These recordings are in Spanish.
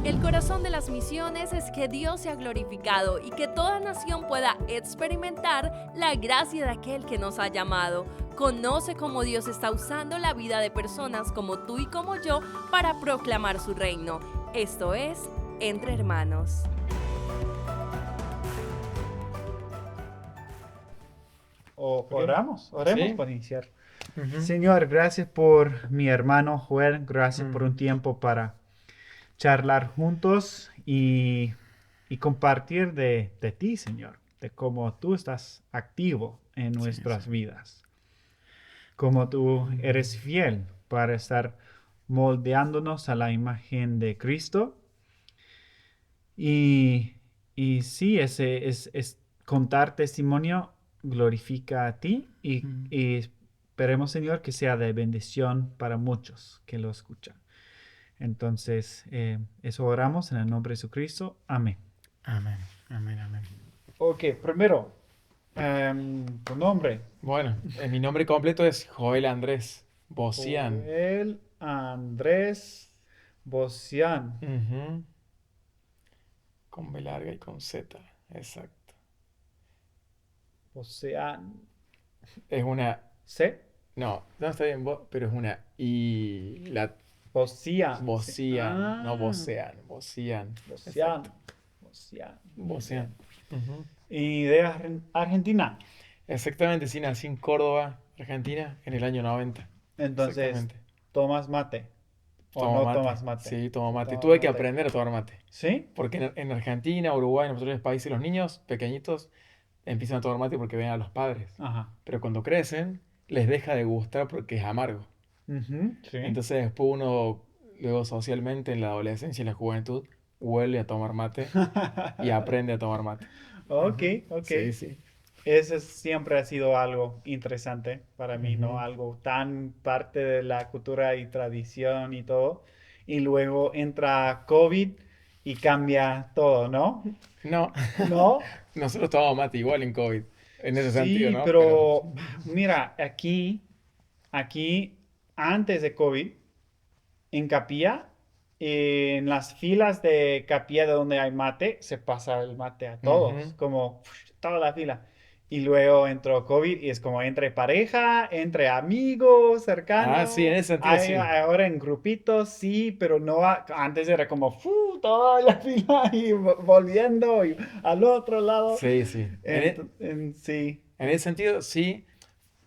El corazón de las misiones es que Dios sea glorificado y que toda nación pueda experimentar la gracia de aquel que nos ha llamado. Conoce cómo Dios está usando la vida de personas como tú y como yo para proclamar su reino. Esto es Entre Hermanos. Ok. Oremos Sí. para iniciar. Ujú. Señor, gracias por mi hermano Joel, gracias por un Ujú. tiempo para charlar juntos y compartir de ti, Señor, de cómo tú estás activo en Sí, nuestras sí. vidas, cómo tú eres Mm. fiel para estar moldeándonos a la imagen de Cristo. Y, y sí, es contar testimonio glorifica a ti Mm. y esperemos, Señor, que sea de bendición para muchos que lo escuchan. Entonces, eso oramos en el nombre de Jesucristo. Amén. Amén, amén, amén. Ok, primero, tu nombre. Bueno, mi nombre completo es Joel Andrés Bocian. Joel Andrés Bocian. Ujú. Con B larga y con Z. Exacto. Bocian. Es una. ¿C? No, no está bien, pero es una I. La Bocian. Sí. Bocian, no Ah, Bocian. Bocian. Bocian. Exacto. Bocian. Muy bien. Bocian. Ujú. Y de Argentina. Exactamente, sí, nací en Córdoba, Argentina, en el año 90. Entonces, Exactamente. ¿tomas mate? ¿O Tomo no mate. tomas mate? Sí, tomo Sí, mate. tomas Tuve que mate. aprender a tomar mate. ¿Sí? Porque en Argentina, Uruguay, en otros países, los niños pequeñitos empiezan a tomar mate porque ven a los padres. Ajá. Pero cuando crecen, les deja de gustar porque es amargo. Ujú, sí. Entonces después uno, luego socialmente, en la adolescencia y la juventud, vuelve a tomar mate y aprende a tomar mate. Ok, Ujú. ok. Sí, sí. Ese siempre ha sido algo interesante para mí, ¿no? Ujú. Algo tan parte de la cultura y tradición y todo. Y luego entra COVID y cambia todo, ¿no? No, ¿No? nosotros tomamos mate igual en COVID, en ese sentido, Sí, ¿no? Pero pero mira, aquí, antes de COVID, en Capilla, en las filas de Capilla de donde hay mate, se pasa el mate a todos, ujú. como toda la fila. Y luego entró COVID y es como entre pareja, entre amigos, Ah, sí, en cercanos. ese sentido Hay sí. ahora en grupitos, sí, pero no antes era como toda la fila y volviendo y al otro lado. Sí, sí. Sí. En ese sentido sí.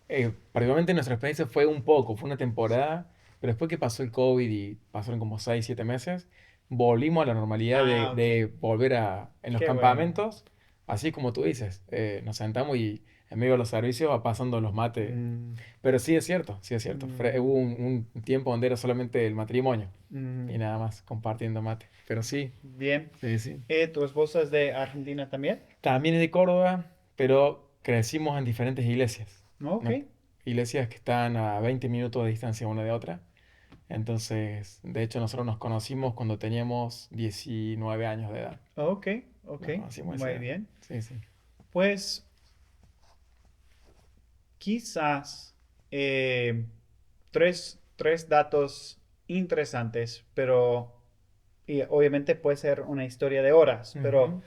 Particularmente nuestra experiencia fue un poco, fue una temporada, pero después que pasó el COVID y pasaron como 6 7 meses, volvimos a la normalidad Ah, ok. de volver en los Qué bueno. campamentos, así como tú dices, nos sentamos y en medio de los servicios va pasando los mates. Mm, Pero sí es cierto, sí es cierto. Hubo mm, un tiempo donde era solamente el matrimonio y mm. nada más compartiendo mate. Pero sí, Bien. sí, sí. ¿Tu esposa es de Argentina también? También es de Córdoba, pero crecimos en diferentes iglesias, Ok. ¿no? Iglesias que están a 20 minutos de distancia una de otra. Entonces, de hecho, nosotros nos conocimos cuando teníamos 19 años de edad. Ok, ok. Nos conocimos a esa Muy edad. bien. Sí, sí. Pues quizás tres datos interesantes, pero y obviamente puede ser una historia de horas, pero Ujú.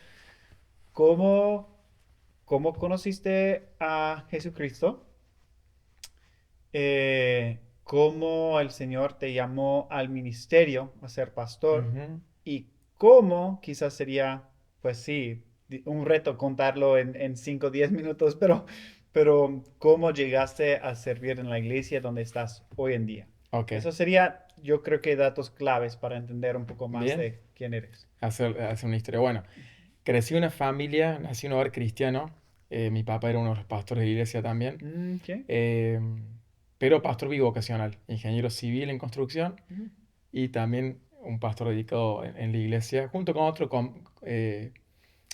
¿cómo, cómo conociste a Jesucristo? ¿Cómo el Señor te llamó al ministerio a ser pastor? Ujú. Y cómo quizás sería, pues sí, un reto contarlo en 5 o 10 minutos, pero cómo llegaste a servir en la iglesia donde estás hoy en día. Ok, Eso sería, yo creo que datos claves para entender un poco más bien. de quién eres. Hacer una historia. Bueno, crecí en una familia, nací en un hogar cristiano. Mi papá era uno de los pastores de la iglesia también. ¿Qué? eh, pero pastor bivocacional, ingeniero civil en construcción y también un pastor dedicado en la iglesia, junto con otro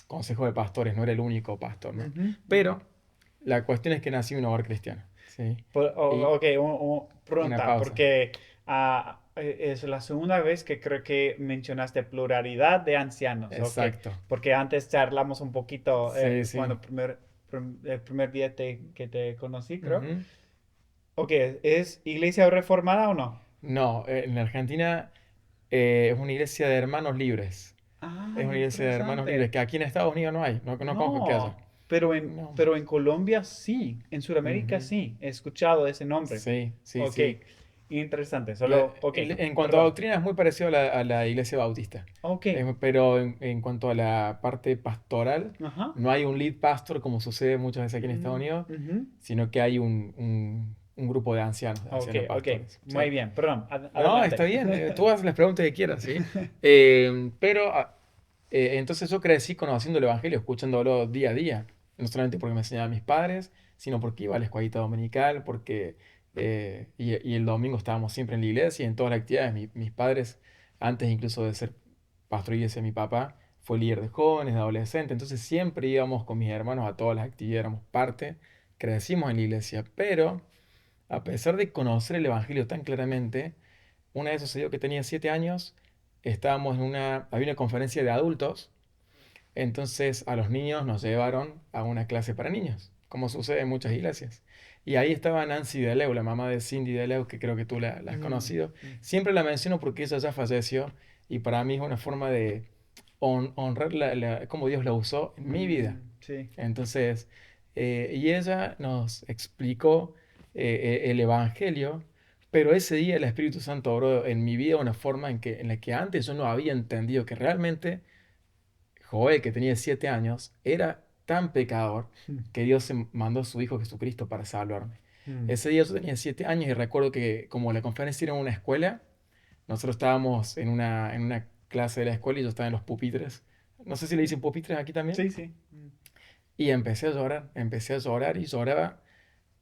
consejo de pastores, no era el único pastor, ¿no? Ujú, ujú. Pero la cuestión es que nací en un hogar cristiano, ¿sí? Y Ok, una pregunta, pausa. porque es la segunda vez que creo que mencionaste pluralidad de ancianos, ok, Exacto. porque antes charlamos un poquito Sí, sí. cuando el primer día que te conocí, creo. Ujú. Ok, ¿es iglesia reformada o no? No, en Argentina Es una iglesia de hermanos libres. Ah, Es una iglesia de hermanos libres, interesante. que aquí en Estados Unidos no hay. No, no conozco que haya. No, No. pero en Colombia sí, en Sudamérica Ujú. sí, he escuchado ese nombre. Sí, sí, Ok, sí. interesante, solo, ok, En cuanto a perdón. doctrina es muy parecido a la iglesia bautista. Ok, Pero en cuanto a la parte pastoral, ajá. no hay un lead pastor como sucede muchas veces aquí en Estados Unidos, Ujú. sino que hay un grupo de Ok, ancianos ok, pastores. Sí. muy bien, perdón, No, está adelante. bien, tú haces las preguntas que quieras, ¿sí? Entonces yo crecí conociendo el Evangelio, escuchándolo día a día, no solamente porque me enseñaban mis padres, sino porque iba a la escuelita dominical, y el domingo estábamos siempre en la iglesia y en todas las actividades. Mis padres, antes incluso de ser pastor de iglesia, mi papá fue líder de jóvenes, de adolescentes, entonces siempre íbamos con mis hermanos a todas las actividades, éramos parte, crecimos en la iglesia, pero a pesar de conocer el Evangelio tan claramente, una vez sucedió que tenía 7 años, había una conferencia de adultos, entonces a los niños nos llevaron a una clase para niños, como sucede en muchas iglesias. Y ahí estaba Nancy DeLeo, la mamá de Cindy DeLeo, que creo que tú la has Mm, conocido. mm, Siempre la menciono porque ella ya falleció y para mí es una forma de honrar cómo Dios la usó en mi vida. sí. Entonces, y ella nos explicó el Evangelio, pero ese día el Espíritu Santo obró en mi vida de una forma en la que antes yo no había entendido que realmente Joel, que tenía 7 años, era tan pecador Mm, que Dios mandó a su Hijo Jesucristo para salvarme. mm, Ese día yo tenía 7 años y recuerdo que como la conferencia era en una escuela, nosotros estábamos en una clase de la escuela y yo estaba en los pupitres. No sé si le dicen pupitres aquí también. sí, sí. Y empecé a llorar y lloraba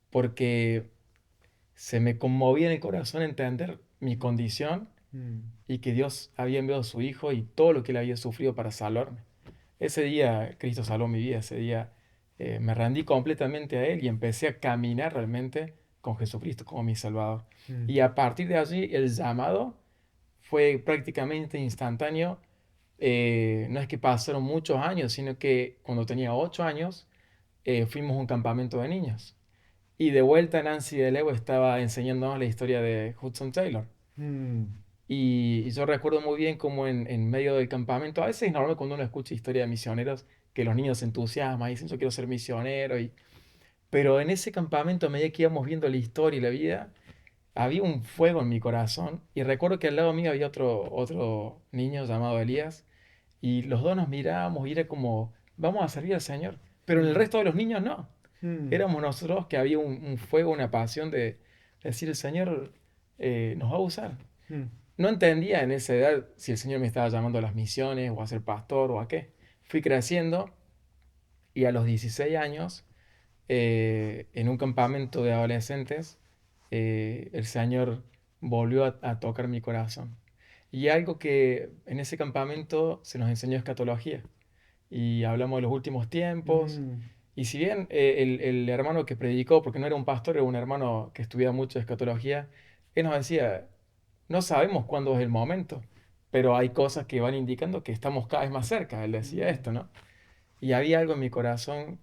porque se me conmovía en el corazón entender mi Mm, condición mm, y que Dios había enviado a su Hijo y todo lo que él había sufrido para salvarme. Ese día Cristo salvó mi vida, ese día me rendí completamente a Él y empecé a caminar realmente con Jesucristo como mi Salvador. mm, Y a partir de allí el llamado fue prácticamente instantáneo. No es que pasaron muchos años, sino que cuando tenía 8 años fuimos a un campamento de niños. Y de vuelta Nancy DeLeo estaba enseñándonos la historia de Hudson Taylor. mm, Y yo recuerdo muy bien cómo en medio del campamento, a veces es normal cuando uno escucha historia de misioneros, que los niños se entusiasman y dicen yo quiero ser misionero. Pero en ese campamento, a medida que íbamos viendo la historia y la vida, había un fuego en mi corazón. Y recuerdo que al lado mío había otro niño llamado Elías. Y los dos nos mirábamos y era como, vamos a servir al Señor. Pero en el mm, resto de los niños no. mm, Éramos nosotros que había un fuego, una pasión de decir, el Señor nos va a usar. mm, No entendía en esa edad si el Señor me estaba llamando a las misiones o a ser pastor o a qué. Fui creciendo y a los 16 años, en un campamento de adolescentes, el Señor volvió a tocar mi corazón. Y algo que en ese campamento se nos enseñó escatología. Y hablamos de los últimos tiempos. mm, Y si bien el hermano que predicó, porque no era un pastor, era un hermano que estudia mucho escatología, él nos decía, no sabemos cuándo es el momento, pero hay cosas que van indicando que estamos cada vez más cerca. Él decía mm, esto, ¿no? Y había algo en mi corazón,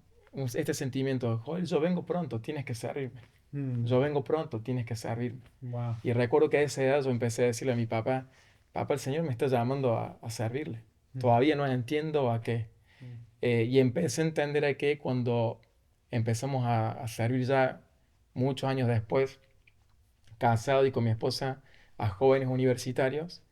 este sentimiento, Joel, yo vengo pronto, tienes que servirme. mm. Yo vengo pronto, tienes que servirme. Wow. Y recuerdo que a esa edad yo empecé a decirle a mi papá, papá, el Señor me está llamando a servirle. Mm, Todavía no entiendo a qué. mm, Y empecé a entender a qué cuando empezamos a servir ya muchos años después, casado y con mi esposa, a jóvenes universitarios,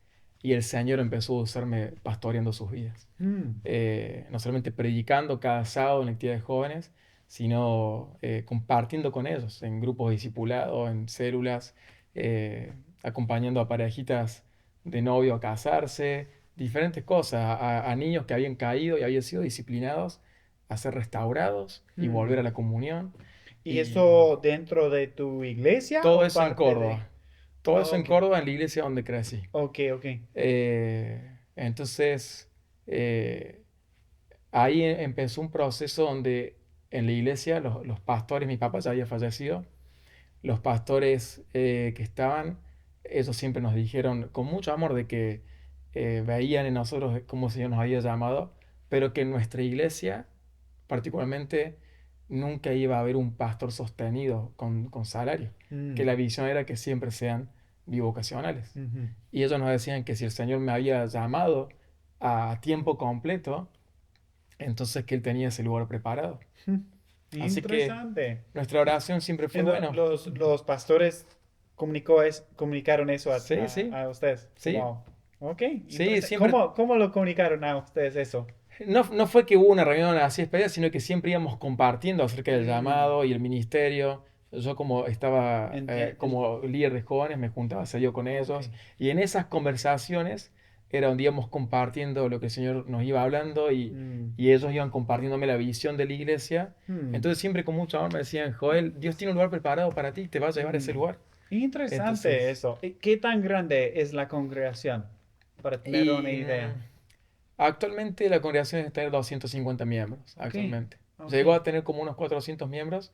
y el Señor empezó a usarme pastoreando sus vidas. mm. No solamente predicando cada sábado en actividades jóvenes, sino compartiendo con ellos en grupos discipulados, en células, eh, acompañando a parejitas de novio a casarse, diferentes cosas, a niños que habían caído y habían sido disciplinados a ser restaurados y volver a Mm. la comunión. ¿Y Y eso dentro de tu iglesia todo o eso en parte de...? Córdoba. Todo eso en Ok, Córdoba, en la iglesia donde crecí. ok, ok. Entonces, eh, ahí empezó un proceso donde en la iglesia los pastores, mi papá ya había fallecido, los pastores que estaban, ellos siempre nos dijeron con mucho amor de que veían en nosotros como el Señor nos había llamado, pero que en nuestra iglesia, particularmente, nunca iba a haber un pastor sostenido con salario, que Mm, la visión era que siempre sean bivocacionales. Ujú. Y ellos nos decían que si el Señor me había llamado a tiempo completo, entonces que Él tenía ese lugar preparado. Así que Interesante. nuestra oración siempre fue, bueno, Los pastores comunicaron eso sí, sí, a ustedes. sí, Como, ok, sí, interesante. siempre. ¿Cómo lo comunicaron a ustedes eso? No fue que hubo una reunión así especial, sino que siempre íbamos compartiendo acerca del Mm, llamado y el ministerio. Yo como estaba enti- el- como líder de jóvenes, me juntaba seguido con ok. ellos. Y en esas conversaciones era donde íbamos compartiendo lo que el Señor nos iba hablando Mm, y ellos iban compartiéndome la visión de la iglesia. mm, Entonces siempre con mucho amor me decían, Joel, Dios tiene un lugar preparado para ti, te va a llevar a ese mm. lugar. Interesante Entonces, eso. ¿Y qué tan grande es la congregación? Para tener una y idea. actualmente la congregación está en 250 miembros, Ok, actualmente. ok. Llegó a tener como unos 400 miembros,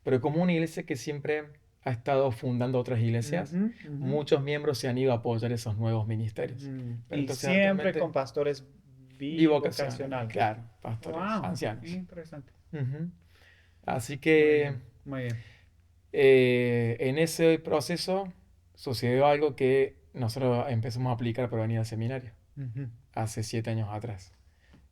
pero como una iglesia que siempre ha estado fundando otras iglesias, Ujú, ujú. muchos miembros se han ido a apoyar esos nuevos ministerios. Pero Y entonces siempre con actualmente, pastores bivocacionales, bivocacionales. claro, pastores, Wow, ancianos. interesante. Ujú. Así Muy que bien, muy bien. en ese proceso sucedió algo que nosotros empezamos a aplicar para venir al seminario, Ujú. hace 7 años atrás.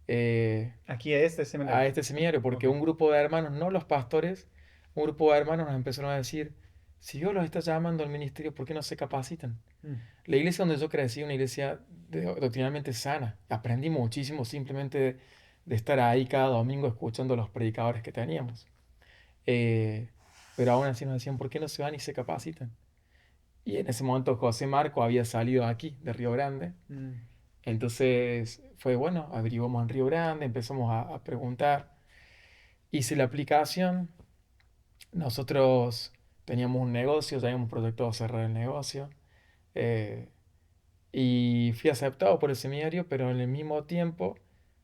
Eh, Aquí a este a seminario. este seminario Ok. porque un grupo de hermanos, no los pastores, un grupo de hermanos nos empezaron a decir, si Dios los está llamando al ministerio, ¿por qué no se capacitan? Mm, La iglesia donde yo crecí, una iglesia doctrinalmente sana, aprendí muchísimo simplemente de estar ahí cada domingo escuchando a los predicadores que teníamos. Eh, pero aún así nos decían, ¿por qué no se van y se capacitan? Y en ese momento José Marco había salido aquí, de Río Grande. mm, Entonces fue bueno, averiguamos en Río Grande, empezamos a preguntar. Hice la aplicación. Nosotros teníamos un negocio, ya habíamos proyectado cerrar el negocio. eh, y fui aceptado por el seminario, pero en el mismo tiempo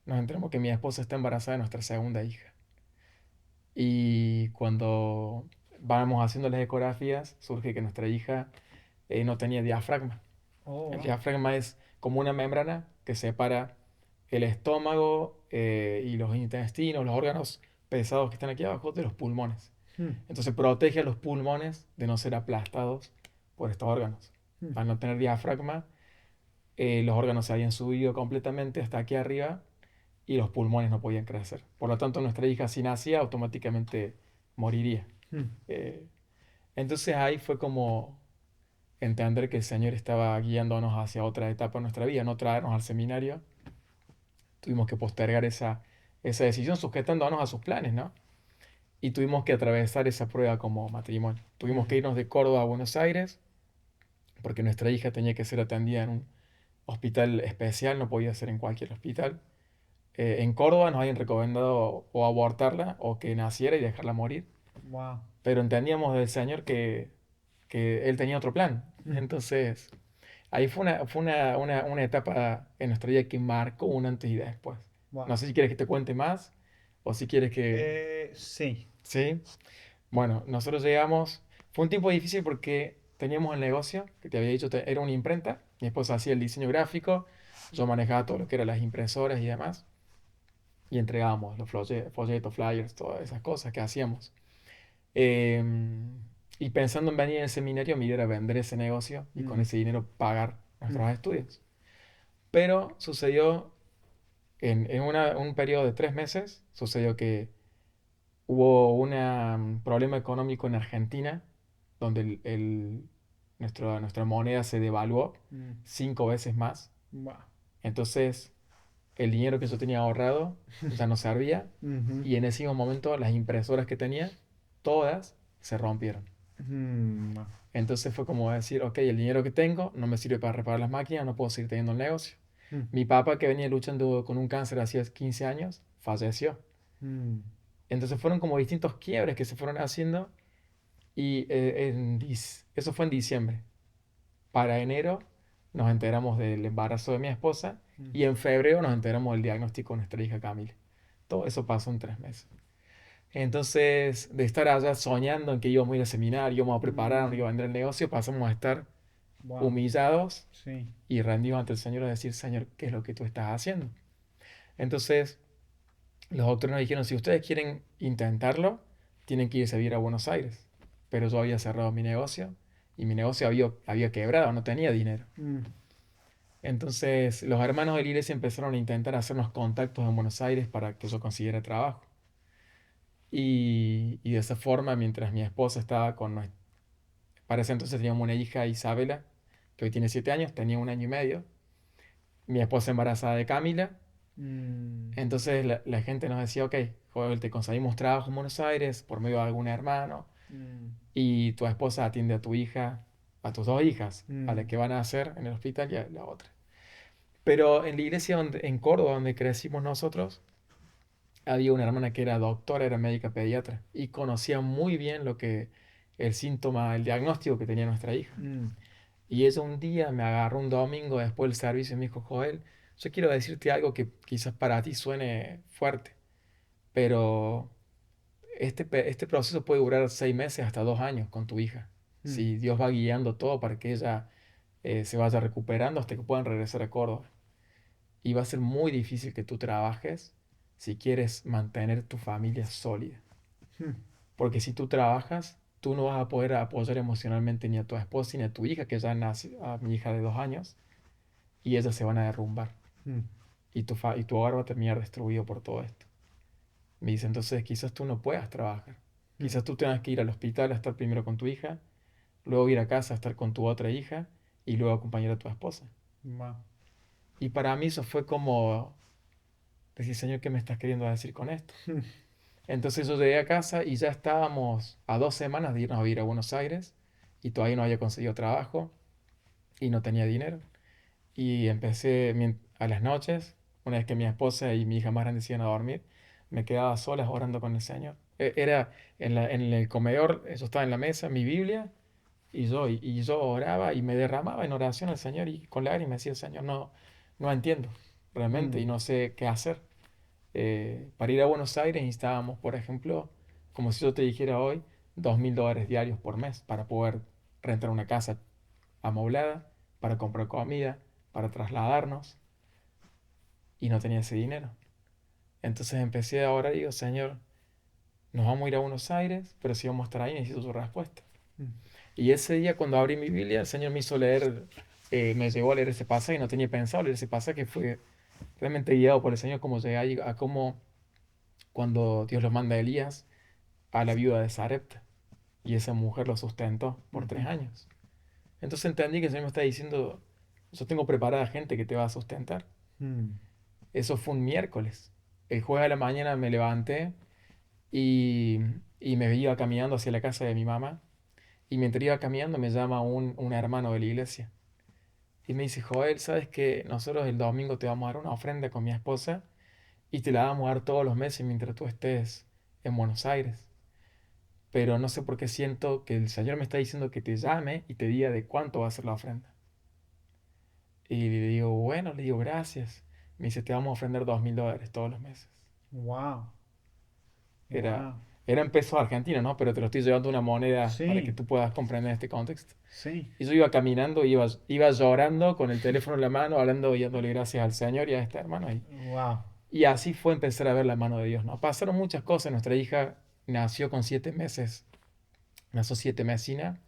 nos enteramos que mi esposa está embarazada de nuestra segunda hija. Y cuando vamos haciendo las ecografías, surge que nuestra hija no tenía diafragma. oh, El wow. diafragma es como una membrana que separa el estómago y los intestinos, los órganos pesados que están aquí abajo de los pulmones. Mm, Entonces protege a los pulmones de no ser aplastados por estos órganos. mm, Al no tener diafragma, los órganos se habían subido completamente hasta aquí arriba y los pulmones no podían crecer. Por lo tanto, nuestra hija si nacía automáticamente moriría. mm, Eh, entonces ahí fue como entender que el Señor estaba guiándonos hacia otra etapa de nuestra vida, no traernos al seminario. Tuvimos que postergar esa decisión sujetándonos a sus planes, ¿no? Y tuvimos que atravesar esa prueba como matrimonio. Tuvimos que mm, irnos de Córdoba a Buenos Aires porque nuestra hija tenía que ser atendida en un hospital especial, no podía ser en cualquier hospital. En Córdoba nos habían recomendado o abortarla o que naciera y dejarla morir, wow. pero entendíamos del Señor que Él tenía otro plan. Mm, Entonces, ahí fue una etapa en nuestra vida que marcó un antes y después. wow. No sé si quieres que te cuente más o si quieres que... Sí. Sí. Bueno, nosotros llegamos, fue un tiempo difícil porque teníamos el negocio, que te había dicho, era una imprenta, mi esposa hacía el diseño gráfico, yo manejaba todo lo que eran las impresoras y demás, y entregábamos los folletos, flyers, todas esas cosas que hacíamos. Em, y pensando en venir en el seminario, mi idea era vender ese negocio y con Mm, ese dinero pagar mm, nuestros estudios. Pero sucedió, un periodo de 3 meses, sucedió que hubo un problema económico en Argentina, donde nuestra moneda se devaluó mm, 5 veces más. wow. Entonces, el dinero que yo tenía ahorrado ya no servía Ujú, y en ese mismo momento las impresoras que tenía, todas se rompieron. wow. Entonces fue como decir, ok, el dinero que tengo no me sirve para reparar las máquinas, no puedo seguir teniendo el negocio. Mm, Mi papá, que venía luchando con un cáncer hacía 15 años, falleció. mm, Entonces fueron como distintos quiebres que se fueron haciendo y eso fue en diciembre. Para enero nos enteramos del embarazo de mi esposa mm, y en febrero nos enteramos del diagnóstico de nuestra hija Camila. Todo eso pasó en 3 meses. Entonces, de estar allá soñando en que íbamos a ir al seminario, íbamos a prepararnos, mm, íbamos a vender el negocio, pasamos a estar wow. humillados Sí. y rendidos ante el Señor a decir, Señor, ¿qué es lo que tú estás haciendo? Entonces, los doctores nos dijeron, si ustedes quieren intentarlo, tienen que irse a vivir a Buenos Aires. Pero yo había cerrado mi negocio y mi negocio había quebrado, no tenía dinero. Mm. Entonces los hermanos de la iglesia empezaron a intentar hacernos contactos en Buenos Aires para que yo consiguiera trabajo. Y de esa forma, mientras mi esposa estaba para ese entonces teníamos una hija, Isabela, que hoy tiene 7 años, tenía 1 año y medio. Mi esposa embarazada de Camila. Mm. Entonces la gente nos decía, ok, Joel, te conseguimos trabajo en Buenos Aires por medio de algún hermano Mm. y tu esposa atiende a tu hija, a tus 2 hijas, a la Mm. que van a hacer en el hospital y a la otra. Pero en la iglesia en Córdoba, donde crecimos nosotros, había una hermana que era doctora, era médica pediatra y conocía muy bien el síntoma, el diagnóstico que tenía nuestra hija. Mm. Y ella un día me agarró un domingo después del servicio y me dijo, Joel, yo quiero decirte algo que quizás para ti suene fuerte, pero este proceso puede durar 6 meses hasta 2 años con tu hija. Mm. Si Dios va guiando todo para que ella se vaya recuperando hasta que puedan regresar a Córdoba. Y va a ser muy difícil que tú trabajes si quieres mantener tu familia sólida. Mm. Porque si tú trabajas, tú no vas a poder apoyar emocionalmente ni a tu esposa ni a tu hija, que ya nace, a mi hija de 2 años, y ellas se van a derrumbar. Mm. Y tu hogar va a terminar destruido por todo esto. Me dice, entonces quizás tú no puedas trabajar. Mm. Quizás tú tengas que ir al hospital a estar primero con tu hija, luego ir a casa a estar con tu otra hija y luego acompañar a tu esposa. Wow. Y para mí eso fue como decir, Señor, ¿qué me estás queriendo decir con esto? Mm. Entonces yo llegué a casa y ya estábamos a 2 semanas de irnos a vivir a Buenos Aires y todavía no había conseguido trabajo y no tenía dinero. Y empecé a las noches, una vez que mi esposa y mi hija más grande se iban a dormir, me quedaba solas orando con el Señor. Era en el comedor, yo estaba en la mesa, mi Biblia, y yo oraba y me derramaba en oración al Señor y con lágrimas decía, Señor, no entiendo realmente y Mm. no sé qué hacer. Para ir a Buenos Aires necesitábamos, por ejemplo, como si yo te dijera hoy, $2.000 diarios por mes para poder rentar una casa amoblada, para comprar comida, para trasladarnos, y no tenía ese dinero. Entonces empecé a orar y digo, Señor, nos vamos a ir a Buenos Aires, pero si vamos a estar ahí necesito tu respuesta. Mm. Y ese día cuando abrí mi Biblia, el Señor me hizo leer, me llevó a leer ese pasaje, y no tenía pensado leer ese pasaje, fue realmente guiado por el Señor como llegué ahí, a cómo cuando Dios lo manda a Elías a la viuda de Sarepta, y esa mujer lo sustentó por Ujú. 3 años. Entonces entendí que el Señor me está diciendo, yo tengo preparada gente que te va a sustentar. Mm. Eso fue un miércoles. El jueves a la mañana me levanté y, y me iba caminando hacia la casa de mi mamá. Y mientras iba caminando me llama un hermano de la iglesia. Y me dice, Joel, ¿sabes que nosotros el domingo te vamos a dar una ofrenda con mi esposa y te la vamos a dar todos los meses mientras tú estés en Buenos Aires? Pero no sé por qué siento que el Señor me está diciendo que te llame y te diga de cuánto va a ser la ofrenda. Y le digo, bueno, le digo, gracias. Me dice, te vamos a ofrendar $2.000 todos los meses. Wow. Era, Wow. era en pesos argentinos, ¿no? Pero te lo estoy llevando una moneda para que Sí. tú puedas comprender este contexto. Sí. Y yo iba caminando, iba llorando con el teléfono en la mano, hablando y dándole gracias al Señor y a este hermano. Wow. Y así fue empezar a ver la mano de Dios, ¿no? Pasaron muchas cosas. Nuestra hija nació con 7 meses, nació 7 mesina.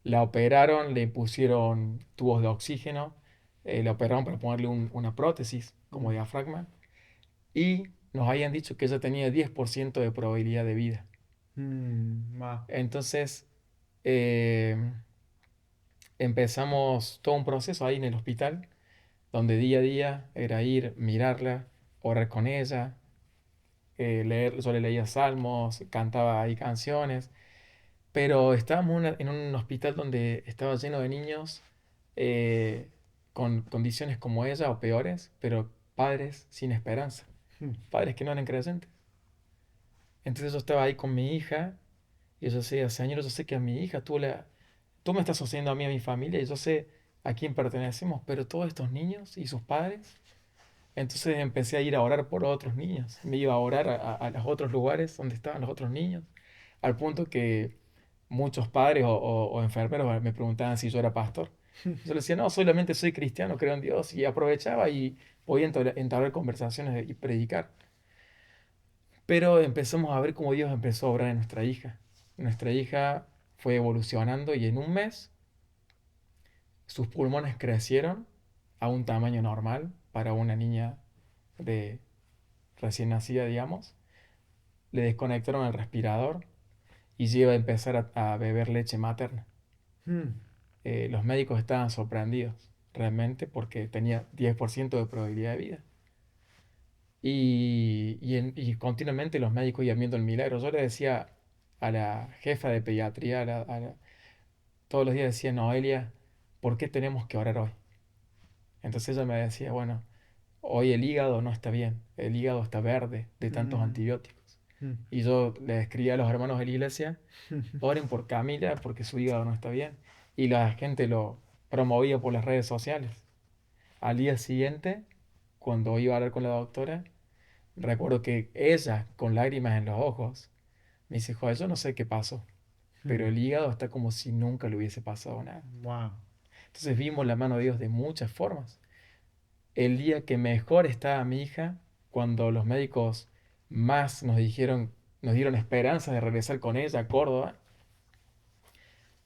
La operaron, le pusieron tubos de oxígeno, la operaron para ponerle una prótesis como Mm. diafragma. Y nos habían dicho que ella tenía 10% de probabilidad de vida. Mm. Wow. Entonces, eh, empezamos todo un proceso ahí en el hospital, donde día a día era ir, mirarla, orar con ella, yo le leía salmos, cantaba ahí canciones, pero estábamos en un hospital donde estaba lleno de niños eh, con condiciones como ella o peores, pero padres sin esperanza, Mm. padres que no eran creyentes. Entonces yo estaba ahí con mi hija y yo decía, Señor, yo sé que a mi hija tú me estás sosteniendo a mí, a mi familia, y yo sé a quién pertenecemos, pero todos estos niños y sus padres. Entonces empecé a ir a orar por otros niños. Me iba a orar a los otros lugares donde estaban los otros niños, al punto que muchos padres o enfermeros me preguntaban si yo era pastor. Yo les decía, no, solamente soy cristiano, creo en Dios, y aprovechaba y podía entablar conversaciones y predicar. Pero empezamos a ver cómo Dios empezó a obrar en nuestra hija. Nuestra hija fue evolucionando y en un mes sus pulmones crecieron a un tamaño normal para una niña de recién nacida, digamos. Le desconectaron el respirador y ya iba a empezar a beber leche materna. Mm. Los médicos estaban sorprendidos realmente porque tenía 10% de probabilidad de vida. Y continuamente los médicos iban viendo el milagro. Yo le decía a la jefa de pediatría, todos los días decía, Noelia, ¿por qué tenemos que orar hoy? Entonces ella me decía, bueno, hoy el hígado no está bien, el hígado está verde de tantos Mm. antibióticos. Mm. Y yo le escribía a los hermanos de la iglesia, oren por Camila porque su hígado no está bien. Y la gente lo promovía por las redes sociales. Al día siguiente, cuando iba a hablar con la doctora, recuerdo que ella, con lágrimas en los ojos, me dice, joder, yo no sé qué pasó, pero Mm. el hígado está como si nunca le hubiese pasado nada. Wow. Entonces vimos la mano de Dios de muchas formas. El día que mejor estaba mi hija, cuando los médicos más nos dieron esperanza de regresar con ella a Córdoba,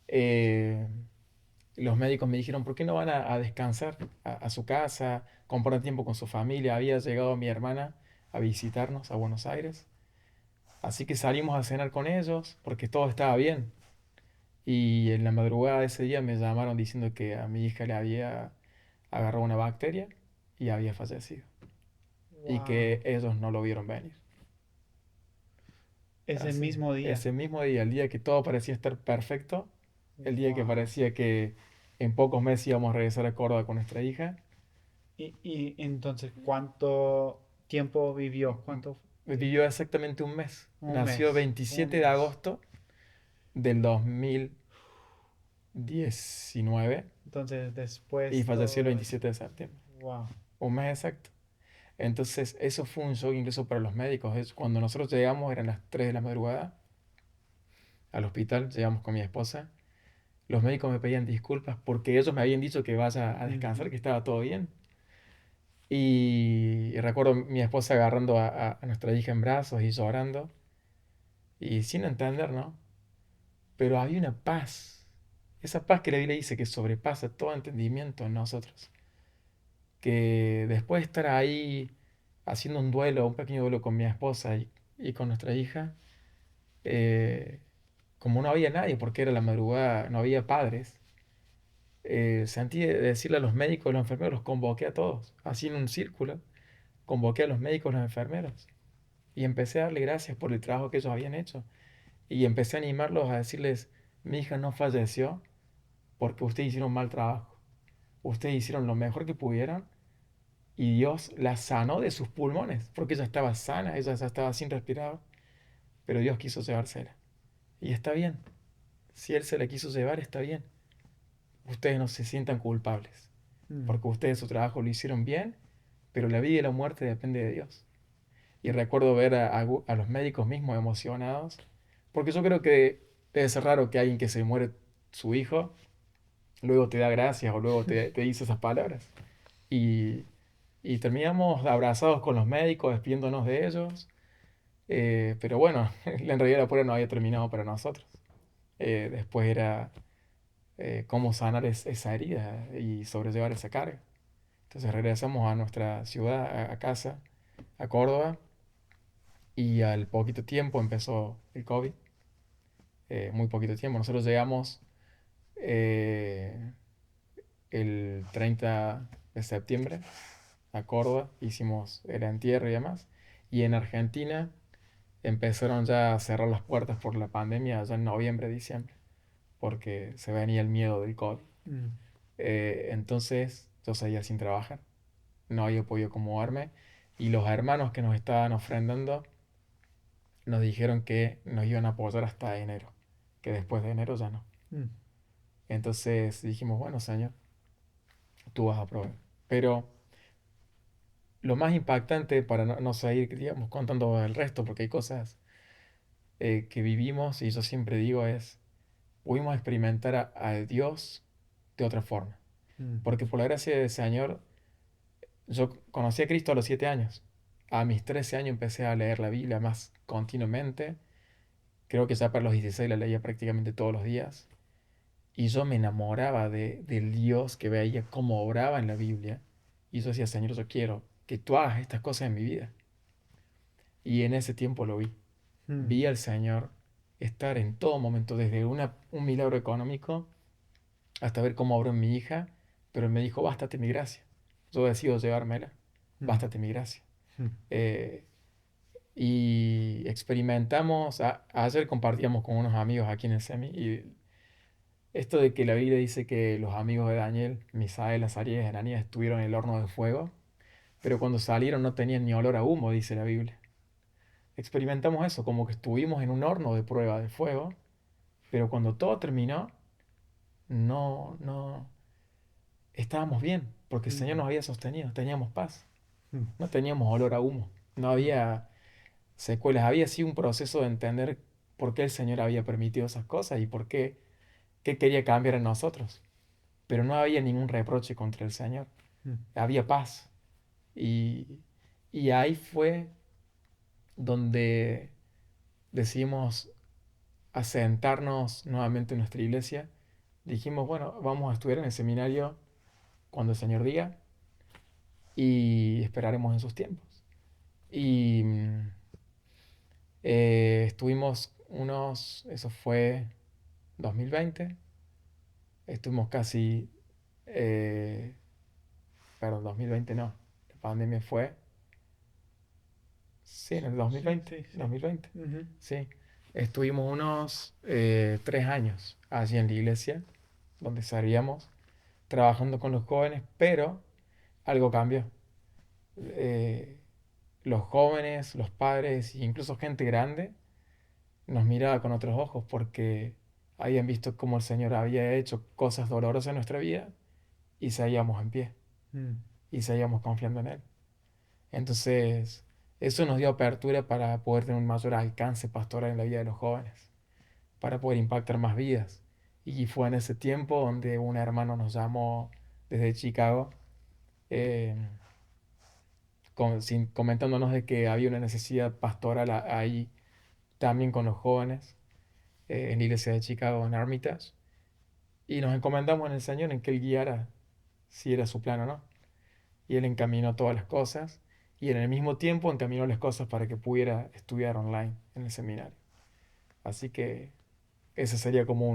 eh, los médicos me dijeron, ¿por qué no van a descansar a su casa, compartir tiempo con su familia? Había llegado mi hermana a visitarnos a Buenos Aires, así que salimos a cenar con ellos porque todo estaba bien. Y en la madrugada de ese día me llamaron diciendo que a mi hija le había agarrado una bacteria y había fallecido. Y Wow. que ellos no lo vieron venir. Ese Así, mismo día. ese mismo día, el día que todo parecía estar perfecto, el día que Wow. parecía que en pocos meses íbamos a regresar a Córdoba con nuestra hija, Y entonces, ¿cuánto tiempo vivió? ¿Cuánto tiempo? vivió exactamente un mes. Un Nació mes. Un 27 de mes. agosto del 2019 Entonces, y después falleció el todo eso. 27 de septiembre. Wow. Un mes exacto. Entonces, eso fue un shock incluso para los médicos. Cuando nosotros llegamos, eran las 3 de la madrugada al hospital, llegamos con mi esposa. Los médicos me pedían disculpas porque ellos me habían dicho que vaya a descansar, Ujú. que estaba todo bien. Y recuerdo mi esposa agarrando a nuestra hija en brazos y llorando, y sin entender, ¿no? Pero había una paz, esa paz que la Biblia dice que sobrepasa todo entendimiento en nosotros. Que después de estar ahí haciendo un duelo, un pequeño duelo con mi esposa y con nuestra hija, eh, como no había nadie, porque era la madrugada, no había padres, sentí decirle a los médicos, a los enfermeros, los convoqué a todos, así en un círculo, convoqué a los médicos, a los enfermeros, y empecé a darle gracias por el trabajo que ellos habían hecho, y empecé a animarlos a decirles, mi hija no falleció porque ustedes hicieron un mal trabajo, ustedes hicieron lo mejor que pudieron, y Dios la sanó de sus pulmones, porque ella estaba sana, ella ya estaba sin respirar, pero Dios quiso llevársela, y está bien, si Él se la quiso llevar, está bien, ustedes no se sientan culpables, Mm. porque ustedes su trabajo lo hicieron bien, pero la vida y la muerte depende de Dios. Y recuerdo ver a los médicos mismos emocionados, porque yo creo que debe ser raro que alguien que se muere su hijo, luego te da gracias o luego te dice esas palabras. Y, y terminamos abrazados con los médicos, despidiéndonos de ellos. Pero bueno, en realidad la prueba no había terminado para nosotros. Después era cómo sanar esa herida y sobrellevar esa carga. Entonces regresamos a nuestra ciudad, a casa, a Córdoba, y al poquito tiempo empezó el COVID, muy poquito tiempo. Nosotros llegamos eh, el 30 de septiembre a Córdoba, hicimos el entierro y demás, y en Argentina empezaron ya a cerrar las puertas por la pandemia, ya en noviembre, diciembre, porque se venía el miedo del COVID. Mm. Entonces yo seguía sin trabajar, no había podido acomodarme, y los hermanos que nos estaban ofrendando nos dijeron que nos iban a apoyar hasta enero, que después de enero ya no. Mm. Entonces dijimos, bueno, Señor, tú vas a proveer. Pero lo más impactante, para no seguir, digamos, contando el resto, porque hay cosas que vivimos, y yo siempre digo, es, pudimos experimentar a Dios de otra forma. Mm. Porque por la gracia del Señor, yo conocí a Cristo a los 7 años. A mis 13 años empecé a leer la Biblia más continuamente. Creo que ya para los 16 la leía prácticamente todos los días. Y yo me enamoraba del Dios que veía cómo obraba en la Biblia. Y yo decía, Señor, yo quiero que tú hagas estas cosas en mi vida. Y en ese tiempo lo vi. Mm, Vi al Señor estar en todo momento, desde un milagro económico hasta ver cómo obró en mi hija, pero Él me dijo, bástate mi gracia. Yo decido llevármela, mm, bástate mi gracia. mm, Eh, y experimentamos, ayer compartíamos con unos amigos aquí en el SEMI, y esto de que la Biblia dice que los amigos de Daniel, Misael, Azarías y Ananías estuvieron en el horno de fuego, pero cuando salieron no tenían ni olor a humo, dice la Biblia. Experimentamos eso, como que estuvimos en un horno de prueba de fuego, pero cuando todo terminó, no estábamos bien, porque el Señor mm, nos había sostenido, teníamos paz, mm, no teníamos olor a humo, no había secuelas, había sido un proceso de entender por qué el Señor había permitido esas cosas y qué quería cambiar en nosotros, pero no había ningún reproche contra el Señor, mm, había paz. Y, y ahí fue donde decidimos asentarnos nuevamente en nuestra iglesia. Dijimos, bueno, vamos a estudiar en el seminario cuando el Señor diga y esperaremos en sus tiempos. Y estuvimos eso fue 2020, estuvimos casi, eh, perdón, 2020 no, la pandemia fue, sí, en el sí, 2020, sí, sí. 2020, Ujú, sí. Estuvimos unos 3 años allí en la iglesia, donde servíamos, trabajando con los jóvenes, pero algo cambió. Eh, los jóvenes, los padres e incluso gente grande nos miraba con otros ojos porque habían visto cómo el Señor había hecho cosas dolorosas en nuestra vida y seguíamos en pie mm, y seguíamos confiando en Él. Entonces, eso nos dio apertura para poder tener un mayor alcance pastoral en la vida de los jóvenes, para poder impactar más vidas. Y fue en ese tiempo donde un hermano nos llamó desde Chicago, eh, comentándonos de que había una necesidad pastoral ahí también con los jóvenes, en la iglesia de Chicago, en Armitage. Y nos encomendamos en el Señor en que Él guiara si era su plan o no. Y Él encaminó todas las cosas y en el mismo tiempo encaminó las cosas para que pudiera estudiar online en el seminario. Así que ese sería como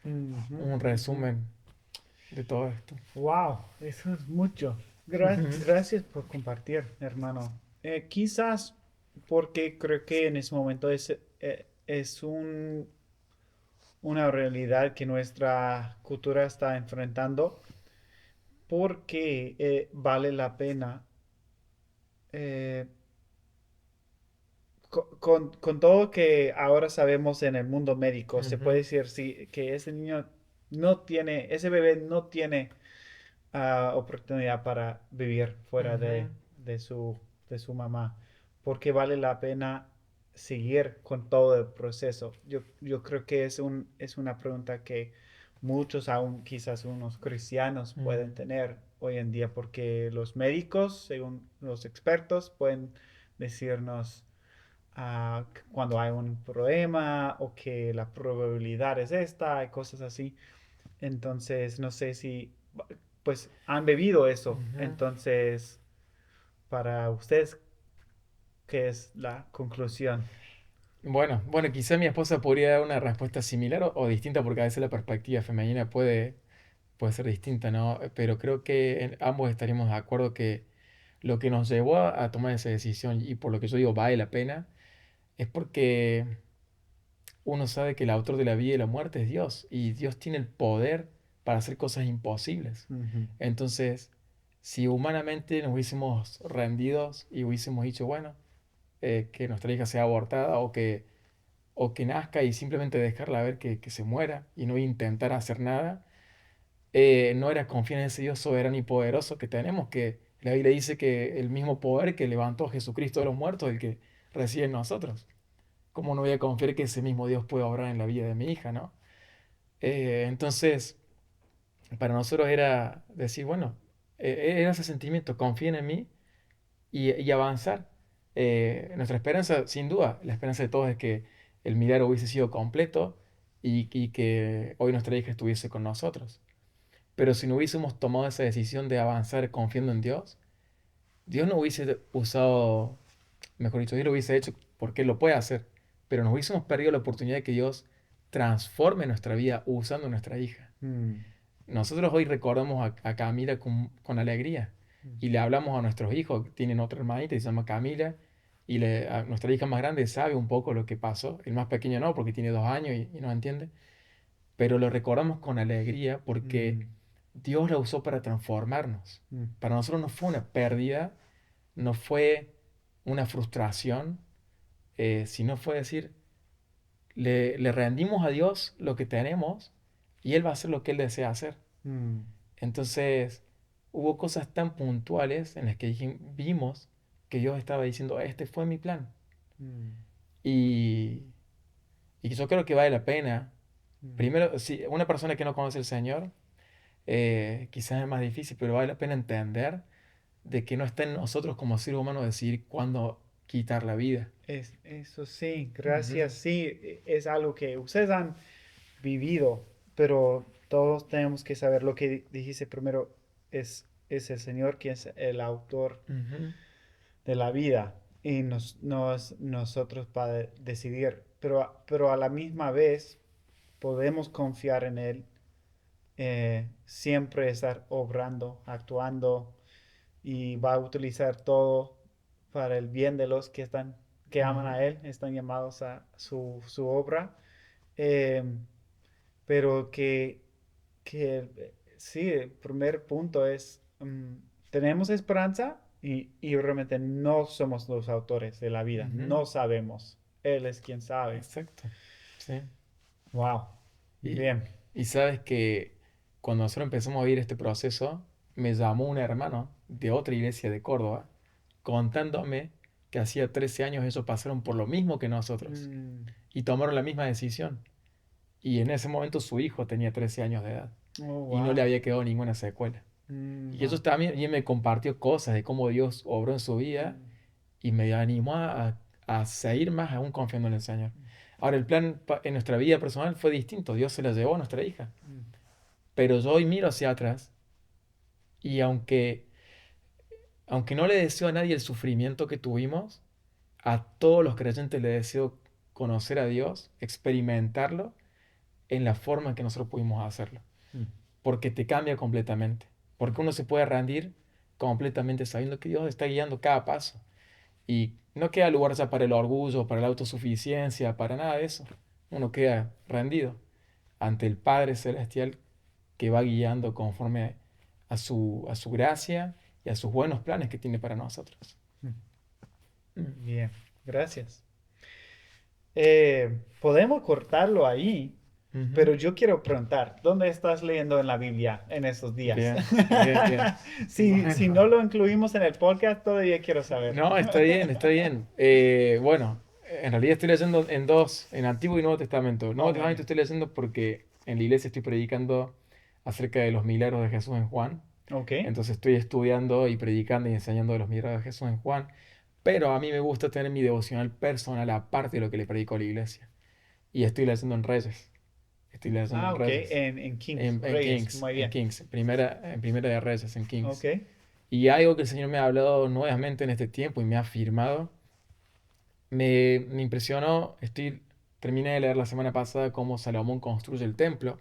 ujú, un ujú. resumen de todo esto. Wow, eso es mucho. Ujú, Gracias por compartir, hermano. Quizás porque creo que en ese momento es una realidad que nuestra cultura está enfrentando, porque vale la pena, eh, con todo que ahora sabemos en el mundo médico, se puede ujú, decir sí, que ese niño no tiene, ese bebé no tiene oportunidad para vivir fuera ujú, de su mamá, porque vale la pena seguir con todo el proceso. Yo creo que es una pregunta que muchos, aún quizás unos cristianos, pueden mm, tener hoy en día, porque los médicos, según los expertos, pueden decirnos cuando hay un problema o que la probabilidad es esta y cosas así. Entonces, no sé si pues han bebido eso. ujú. Entonces, para ustedes, ¿qué es la conclusión? Bueno, quizá mi esposa podría dar una respuesta similar o distinta porque a veces la perspectiva femenina puede ser distinta, ¿no? Pero creo que ambos estaríamos de acuerdo que lo que nos llevó a tomar esa decisión y por lo que yo digo vale la pena es porque uno sabe que el autor de la vida y la muerte es Dios y Dios tiene el poder para hacer cosas imposibles. Ujú, Entonces, si humanamente nos hubiésemos rendidos y hubiésemos dicho, bueno, que nuestra hija sea abortada o que nazca y simplemente dejarla ver que se muera y no intentar hacer nada, no era confiar en ese Dios soberano y poderoso que tenemos, que la Biblia dice que el mismo poder que levantó a Jesucristo de los muertos, el que reside en nosotros. ¿Cómo no voy a confiar que ese mismo Dios puede obrar en la vida de mi hija, no? Entonces, para nosotros era decir, bueno, era ese sentimiento, confíen en mí y avanzar. Nuestra esperanza, sin duda, la esperanza de todos es que el milagro hubiese sido completo y que hoy nuestra hija estuviese con nosotros. Pero si no hubiésemos tomado esa decisión de avanzar confiando en Dios, Dios no hubiese usado, mejor dicho, Dios lo hubiese hecho porque Él lo puede hacer, pero nos hubiésemos perdido la oportunidad de que Dios transforme nuestra vida usando a nuestra hija. Mm, Nosotros hoy recordamos a Camila con alegría mm, y le hablamos a nuestros hijos, que tienen otra hermanita y se llama Camila, y a nuestra hija más grande sabe un poco lo que pasó, el más pequeño no, porque tiene 2 años y no entiende, pero lo recordamos con alegría porque mm, Dios la usó para transformarnos. mm, Para nosotros no fue una pérdida, no fue una frustración, sino fue decir, le rendimos a Dios lo que tenemos y Él va a hacer lo que Él desea hacer. mm, Entonces, hubo cosas tan puntuales en las que vimos que Dios estaba diciendo, este fue mi plan. mm, Y, y yo creo que vale la pena. mm. Primero, si una persona que no conoce al Señor, quizás es más difícil, pero vale la pena entender de que no está en nosotros como ser humano decidir cuándo quitar la vida. Eso sí, Ujú, gracias. Sí, es algo que ustedes han vivido, pero todos tenemos que saber lo que dijiste primero. Es el Señor quien es el autor ujú, de la vida y nosotros para decidir, pero a la misma vez podemos confiar en Él, siempre estar obrando, actuando y va a utilizar todo para el bien de los que aman ujú. a Él, están llamados a su obra. Eh, pero sí, el primer punto es, tenemos esperanza y realmente no somos los autores de la vida, Ujú, no sabemos, Él es quien sabe. exacto. Sí. Wow, Y, bien. y sabes que cuando nosotros empezamos a vivir este proceso, me llamó un hermano de otra iglesia de Córdoba contándome que hacía 13 años ellos pasaron por lo mismo que nosotros Mm, y tomaron la misma decisión. Y en ese momento su hijo tenía 13 años de edad oh, y no le wow. había quedado ninguna secuela. Y Wow. eso también, y él me compartió cosas de cómo Dios obró en su vida Mm, y me animó a seguir más aún confiando en el Señor. Ahora, el plan en nuestra vida personal fue distinto. Dios se la llevó a nuestra hija. mm, Pero yo hoy miro hacia atrás y aunque no le deseo a nadie el sufrimiento que tuvimos, a todos los creyentes le deseo conocer a Dios, experimentarlo en la forma en que nosotros pudimos hacerlo. mm, Porque te cambia completamente. Porque uno se puede rendir completamente sabiendo que Dios está guiando cada paso. Y no queda lugar ya para el orgullo, para la autosuficiencia, para nada de eso. Uno queda rendido ante el Padre Celestial que va guiando conforme a su gracia y a sus buenos planes que tiene para nosotros. mm. Mm. Bien, gracias. Podemos cortarlo ahí, Ujú. pero yo quiero preguntar, ¿dónde estás leyendo en la Biblia en estos días? Bien, bien, bien. Si no Bueno, lo incluimos en el podcast, todavía quiero saber. no, está bien, está bien. Bueno, en realidad estoy leyendo en dos, en Antiguo y Nuevo Testamento. Oh, Nuevo muy Testamento bien. estoy leyendo porque en la iglesia estoy predicando acerca de los milagros de Jesús en Juan. Ok. Entonces estoy estudiando y predicando y enseñando de los milagros de Jesús en Juan. Pero a mí me gusta tener mi devocional personal aparte de lo que le predico a la iglesia. Y estoy leyendo en Reyes. Estoy leyendo Ah, en ok. Reyes. En Kings, En Reyes. Kings. Muy En bien. Kings. En primera de Reyes, en Kings. Ok. Y algo que el Señor me ha hablado nuevamente en este tiempo y me ha afirmado, me impresionó. Terminé de leer la semana pasada cómo Salomón construye el templo.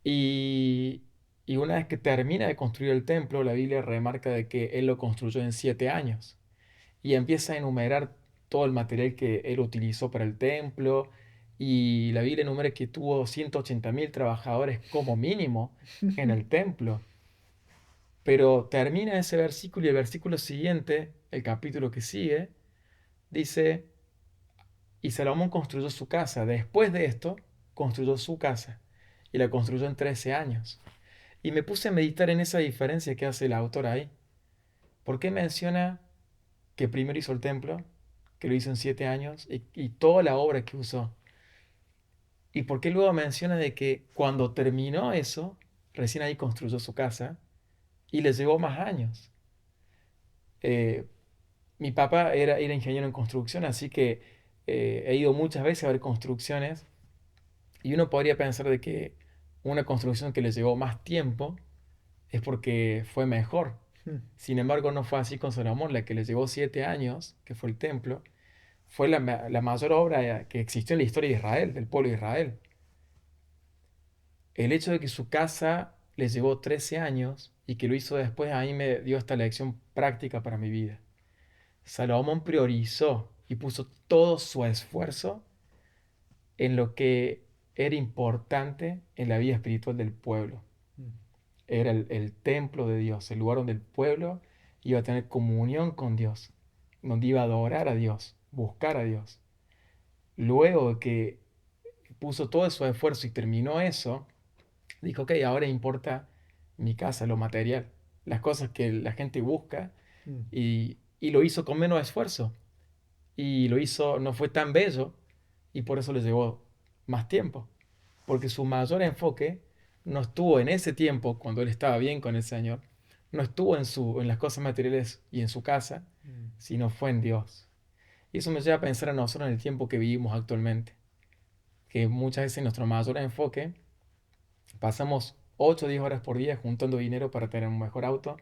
Y, y una vez que termina de construir el templo, la Biblia remarca de que él lo construyó en 7 años. Y empieza a enumerar todo el material que él utilizó para el templo. Y la Biblia enumera que tuvo 180.000 trabajadores como mínimo en el templo. Pero termina ese versículo y el versículo siguiente, el capítulo que sigue, dice, y Salomón construyó su casa. Después de esto, construyó su casa. Y la construyó en 13 años. Y me puse a meditar en esa diferencia que hace el autor ahí. ¿Por qué menciona que primero hizo el templo, que lo hizo en 7 años, y toda la obra que usó? ¿Y por qué luego menciona de que cuando terminó eso, recién ahí construyó su casa y le llevó más años? Eh, Mi papá era ingeniero en construcción, así que he ido muchas veces a ver construcciones Y uno podría pensar de que una construcción que le llevó más tiempo es porque fue mejor. Mm. Sin embargo, no fue así con Salomón, la que le llevó 7 años, que fue el templo, fue la mayor obra que existió en la historia de Israel, del pueblo de Israel. El hecho de que su casa le llevó 13 años y que lo hizo después, a mí me dio esta lección práctica para mi vida. Salomón priorizó y puso todo su esfuerzo en lo que era importante en la vida espiritual del pueblo. Mm. Era el templo de Dios, el lugar donde el pueblo iba a tener comunión con Dios, donde iba a adorar a Dios, buscar a Dios. Luego de que puso todo su esfuerzo y terminó eso, dijo, ok, ahora importa mi casa, lo material, las cosas que la gente busca, Mm. y lo hizo con menos esfuerzo. Y lo hizo, no fue tan bello, y por eso le llevó más tiempo. Porque su mayor enfoque no estuvo en ese tiempo, cuando él estaba bien con el Señor, no estuvo en las cosas materiales y en su casa, Mm. sino fue en Dios. Y eso me lleva a pensar a nosotros en el tiempo que vivimos actualmente, que muchas veces nuestro mayor enfoque pasamos 8 o 10 horas por día juntando dinero para tener un mejor auto,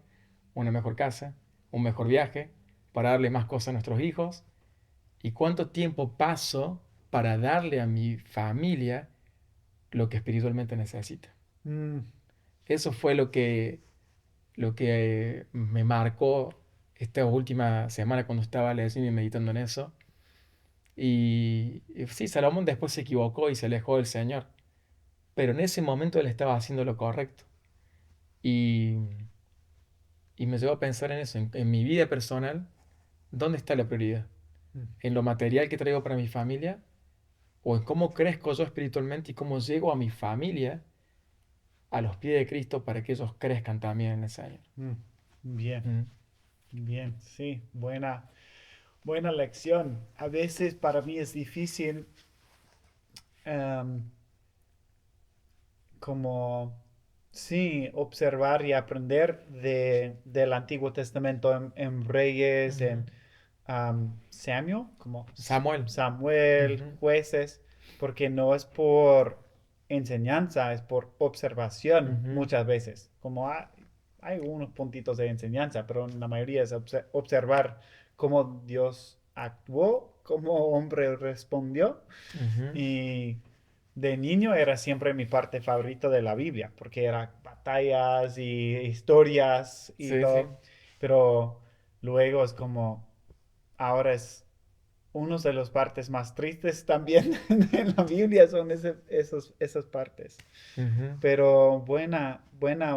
una mejor casa, un mejor viaje, para darle más cosas a nuestros hijos. ¿Y cuánto tiempo paso para darle a mi familia lo que espiritualmente necesita? Mm. Eso fue lo que me marcó esta última semana cuando estaba leyendo y meditando en eso. Y sí, Salomón después se equivocó y se alejó del Señor, pero en ese momento él estaba haciendo lo correcto. Y, y me llevó a pensar en eso, en mi vida personal, ¿dónde está la prioridad? Mm. ¿En lo material que traigo para mi familia? ¿O en cómo crezco yo espiritualmente y cómo llego a mi familia a los pies de Cristo para que ellos crezcan también en el Señor? Mm. Bien, Mm, bien, sí, buena lección. A veces para mí es difícil em, como, sí, observar y aprender del Antiguo Testamento en Reyes, ujú. en Samuel, como Samuel. Samuel, Ujú, jueces, porque no es por enseñanza, es por observación ujú, muchas veces. Como hay unos puntitos de enseñanza, pero la mayoría es observar cómo Dios actuó, cómo hombre respondió. ujú, Y de niño era siempre mi parte favorita de la Biblia, porque era batallas y historias y sí, sí. todo. Pero luego es como, ahora es uno de las partes más tristes también de la Biblia son esas partes. Ujú, Pero buena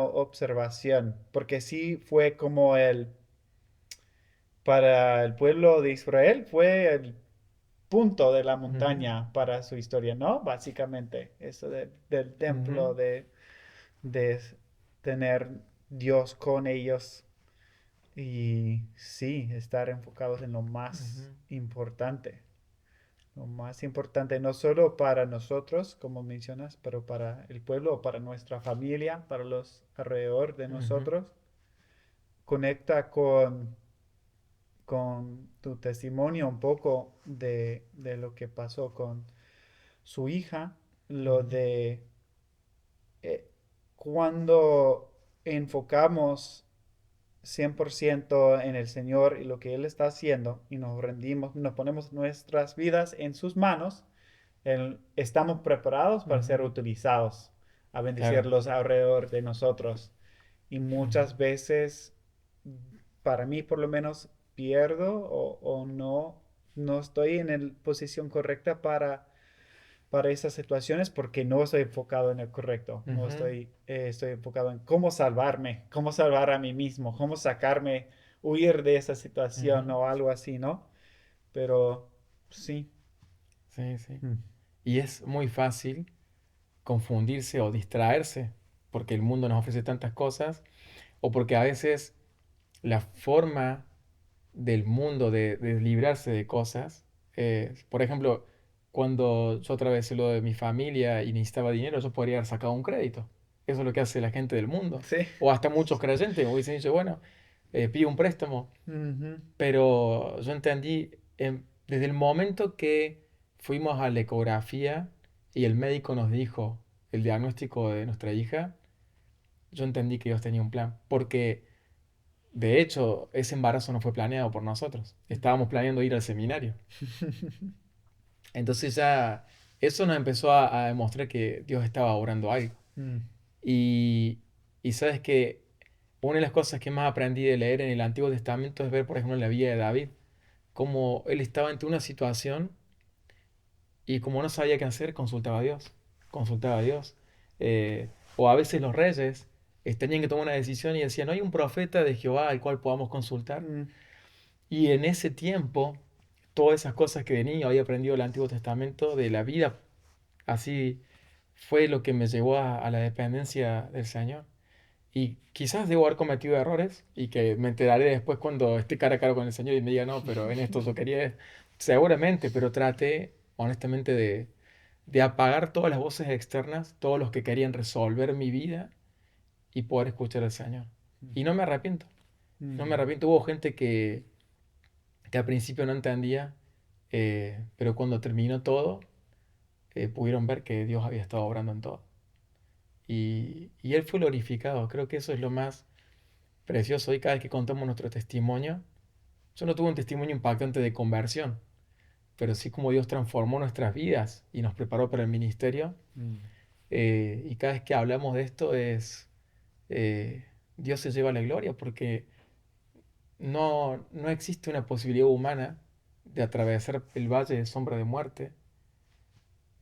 observación, porque sí fue como para el pueblo de Israel, fue el punto de la ujú, montaña para su historia, ¿no? Básicamente, eso del templo, ujú, de tener Dios con ellos y sí, estar enfocados en ujú, lo más importante no solo para nosotros, como mencionas, pero para el pueblo, para nuestra familia, para los alrededor de ujú, nosotros. Conecta con tu testimonio un poco de lo que pasó con su hija, lo ujú, de cuando enfocamos 100% en el Señor y lo que Él está haciendo y nos rendimos, nos ponemos nuestras vidas en sus manos, estamos preparados para ser ujú. utilizados a Claro. bendecirlos alrededor de nosotros. Y Ujú, muchas veces, para mí por lo menos, pierdo o no estoy en la posición correcta para esas situaciones porque no estoy enfocado en el correcto, no ujú, estoy enfocado en cómo salvarme, cómo salvar a mí mismo, cómo sacarme, huir de esa situación ujú. o algo así, ¿no? Pero sí. Sí, sí. Mm. Y es muy fácil confundirse o distraerse porque el mundo nos ofrece tantas cosas o porque a veces la forma del mundo de librarse de cosas, por ejemplo, cuando yo atravesé lo de mi familia y necesitaba dinero, yo podría haber sacado un crédito. Eso es lo que hace la gente del mundo. Sí. O hasta muchos creyentes hubiesen dicho, bueno, pido un préstamo. Ujú. Pero yo entendí desde el momento que fuimos a la ecografía y el médico nos dijo el diagnóstico de nuestra hija, yo entendí que Dios tenía un plan, porque de hecho ese embarazo no fue planeado por nosotros, estábamos planeando ir al seminario. Entonces ya eso nos empezó a demostrar que Dios estaba obrando algo. Mm. Y sabes que una de las cosas que más aprendí de leer en el Antiguo Testamento es ver, por ejemplo, la vida de David, cómo él estaba ante una situación y como no sabía qué hacer, consultaba a Dios, consultaba a Dios. O a veces los reyes tenían que tomar una decisión y decían, no hay un profeta de Jehová al cual podamos consultar. Mm. Y en ese tiempo, todas esas cosas que de niño había aprendido del Antiguo Testamento, de la vida, así fue lo que me llevó a la dependencia del Señor. Y quizás debo haber cometido errores y que me enteraré después cuando esté cara a cara con el Señor y me diga, no, pero en esto yo quería, seguramente, pero traté honestamente de apagar todas las voces externas, todos los que querían resolver mi vida y poder escuchar al Señor. Y no me arrepiento, no me Mm. arrepiento. Hubo gente que al principio no entendía, pero cuando terminó todo, pudieron ver que Dios había estado obrando en todo. Y Él fue glorificado. Creo que eso es lo más precioso. Y cada vez que contamos nuestro testimonio, yo no tuve un testimonio impactante de conversión, pero sí como Dios transformó nuestras vidas y nos preparó para el ministerio. Mm. Y cada vez que hablamos de esto eh, Dios se lleva la gloria porque no existe una posibilidad humana de atravesar el valle de sombra de muerte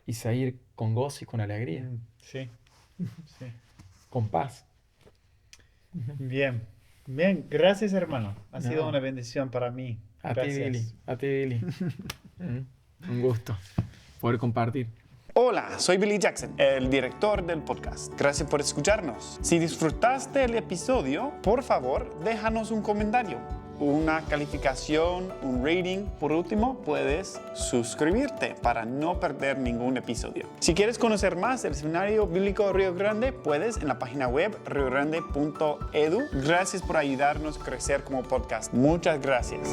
y salir con gozo y con alegría, Mm. Sí, sí. con paz. Bien, bien, gracias hermano. Ha sido No. una bendición para mí. A ti, Gracias. Billy. A ti, Billy. Un gusto poder compartir. Hola, soy Billy Jackson, el director del podcast. Gracias por escucharnos. Si disfrutaste el episodio, por favor, déjanos un comentario, una calificación, un rating. Por último, puedes suscribirte para no perder ningún episodio. Si quieres conocer más del Seminario Bíblico Río Grande, puedes en la página web riogrande.edu. Gracias por ayudarnos a crecer como podcast. Muchas gracias.